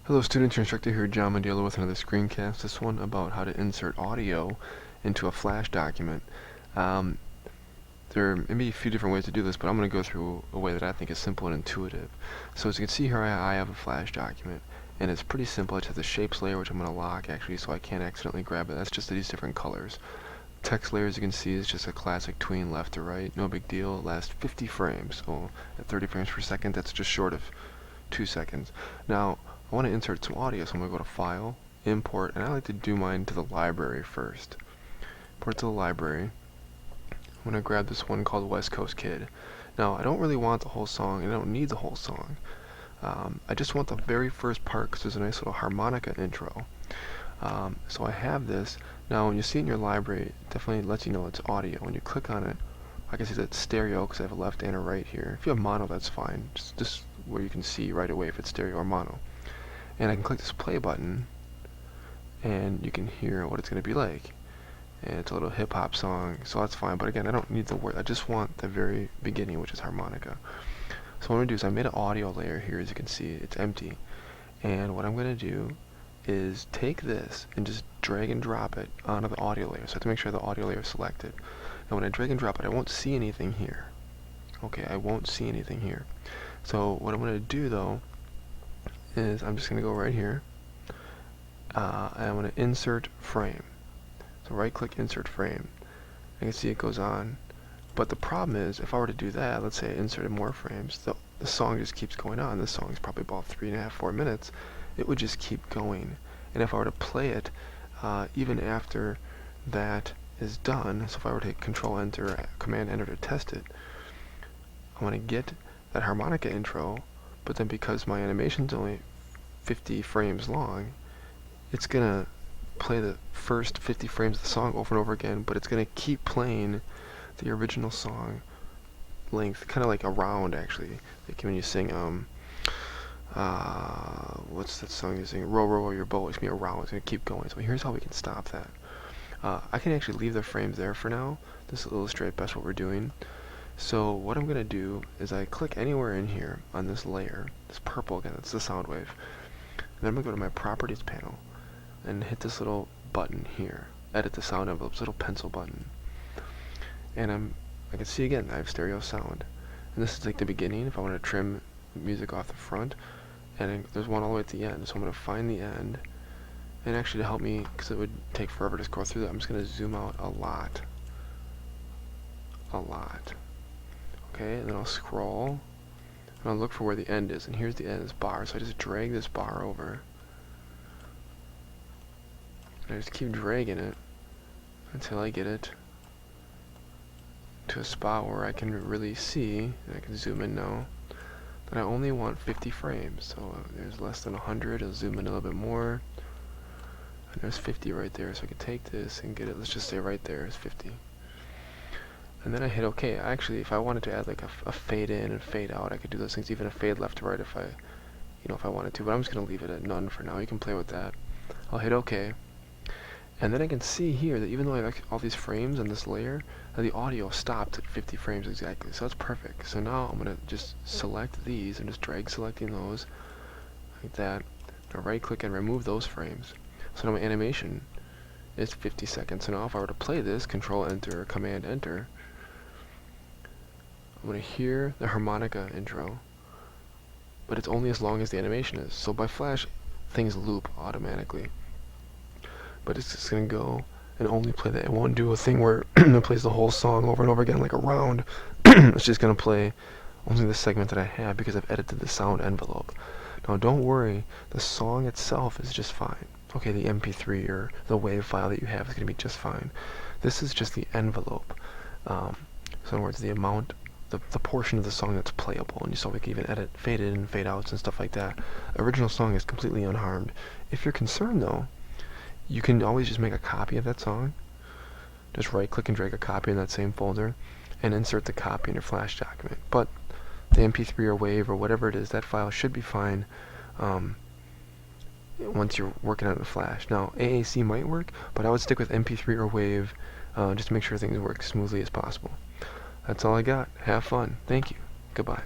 Hello students, your instructor here, John Mandela, with another screencast. This one about how to insert audio into a Flash document. There may be a few different ways to do this, but I'm going to go through a way that I think is simple and intuitive. So as you can see here, I have a Flash document, and it's pretty simple. I just have the shapes layer, which I'm going to lock actually so I can't accidentally grab it. That's just these different colors. Text layer, as you can see, is just a classic tween left to right. No big deal. Lasts 50 frames. So at 30 frames per second, that's just short of 2 seconds. Now, I want to insert some audio, so I'm going to go to File, Import, and I like to do mine to the library first. Import to the library. I'm going to grab this one called West Coast Kid. Now, I don't really want the whole song, and I don't need the whole song. I just want the very first part because there's a nice little harmonica intro. So I have this. Now, when you see it in your library, it definitely lets you know it's audio. When you click on it, I can see that it's stereo because I have a left and a right here. If you have mono, that's fine. Just where you can see right away if it's stereo or mono. And I can click this play button, and you can hear what it's going to be like. And it's a little hip-hop song, so that's fine. But again, I don't need the word. I just want the very beginning, which is harmonica. So what I'm going to do is I made an audio layer here. As you can see, it's empty. And what I'm going to do is take this and just drag and drop it onto the audio layer. So I have to make sure the audio layer is selected. And when I drag and drop it, I won't see anything here. Okay, I won't see anything here. So what I'm going to do, though, is I'm just going to go right here, and I'm going to insert frame. So right click, insert frame. I can see it goes on, but the problem is if I were to do that, let's say I inserted more frames, the song just keeps going on. This song is probably about 3.5, 4 minutes. It would just keep going, and if I were to play it, even after that is done, so if I were to hit Control Enter, Command Enter to test it, I want to get that harmonica intro, but then because my animation's only 50 frames long, it's gonna play the first 50 frames of the song over and over again, but it's gonna keep playing the original song length, kind of like a round actually. Like when you sing what's that song you sing? Row, row, row your boat. It's gonna be a round. It's gonna keep going. So here's how we can stop that. I can actually leave the frames there for now. This will illustrate best what we're doing. So what I'm going to do is I click anywhere in here on this layer, this purple again, that's the sound wave. And then I'm going to go to my properties panel and hit this little button here, edit the sound envelope, this little pencil button. And I can see again, I have stereo sound. And this is like the beginning, if I want to trim music off the front. And there's one all the way at the end, so I'm going to find the end. And actually to help me, because it would take forever to scroll through that, I'm just going to zoom out a lot. Okay, and then I'll scroll, and I'll look for where the end is, and here's the end, this bar, so I just drag this bar over, and I just keep dragging it until I get it to a spot where I can really see, and I can zoom in now, that I only want 50 frames, so there's less than 100, I'll zoom in a little bit more, and there's 50 right there, so I can take this and get it, let's just say right there is 50. And then I hit OK. Actually, if I wanted to add like a fade in and fade out, I could do those things, even a fade left to right if I wanted to. But I'm just going to leave it at none for now. You can play with that. I'll hit OK. And then I can see here that even though I have all these frames on this layer, the audio stopped at 50 frames exactly. So that's perfect. So now I'm going to just select these and just drag selecting those like that. Now right click and remove those frames. So now my animation is 50 seconds. So now if I were to play this, Control Enter or Command Enter, I'm going to hear the harmonica intro, but it's only as long as the animation is. So by Flash, things loop automatically. But it's just going to go and only play that. It won't do a thing where it plays the whole song over and over again like a round. It's just going to play only the segment that I have because I've edited the sound envelope. Now don't worry, the song itself is just fine. Okay, the MP3 or the WAV file that you have is going to be just fine. This is just the envelope. So in other words, the amount, the portion of the song that's playable, and you saw we can even edit fade in and fade outs and stuff like that. Original song is completely unharmed. If you're concerned though, you can always just make a copy of that song. Just right click and drag a copy in that same folder and insert the copy in your Flash document. But the MP3 or WAV or whatever it is, that file should be fine once you're working on the Flash. Now AAC might work, but I would stick with MP3 or WAV just to make sure things work as smoothly as possible. That's all I got. Have fun. Thank you. Goodbye.